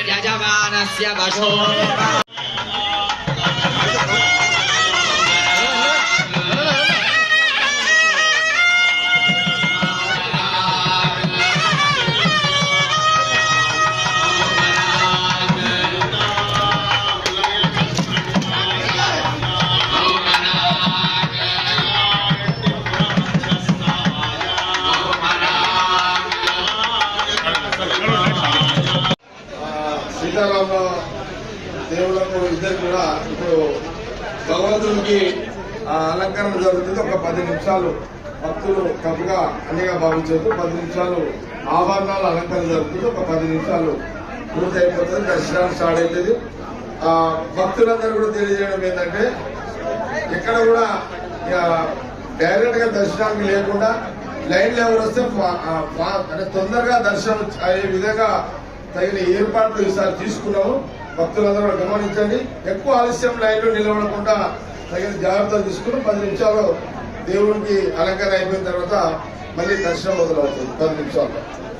यजमानस्य वशो సీతారామ దేవులకు ఇద్దరు కూడా ఇప్పుడు భగవంతునికి అలంకరణ జరుగుతుంది. ఒక 10 నిమిషాలు భక్తులు తప్పుగా అన్నిగా భావించవద్దు. 10 నిమిషాలు ఆభరణాల అలంకరణ జరుగుతుంది. ఒక 10 నిమిషాలు పూర్తి అయిపోతుంది. దర్శనాలు స్టార్ట్ అవుతుంది. భక్తులందరూ కూడా తెలియజేయడం ఏంటంటే ఎక్కడ కూడా డైరెక్ట్ గా దర్శనానికి లేకుండా లైన్లు ఎవరు వస్తే అంటే తొందరగా దర్శనం అయ్యే విధంగా తగిన ఏర్పాట్లు ఈసారి తీసుకున్నాము. భక్తులందరూ గమనించండి. ఎక్కువ ఆలస్యం లైన్లో నిలబడకుండా తగిన జాగ్రత్తలు తీసుకుని 10 నిమిషాలు దేవుడికి అలంకరణ అయిపోయిన తర్వాత మళ్ళీ దర్శనం మొదలవుతుంది. 10 నిమిషాలు.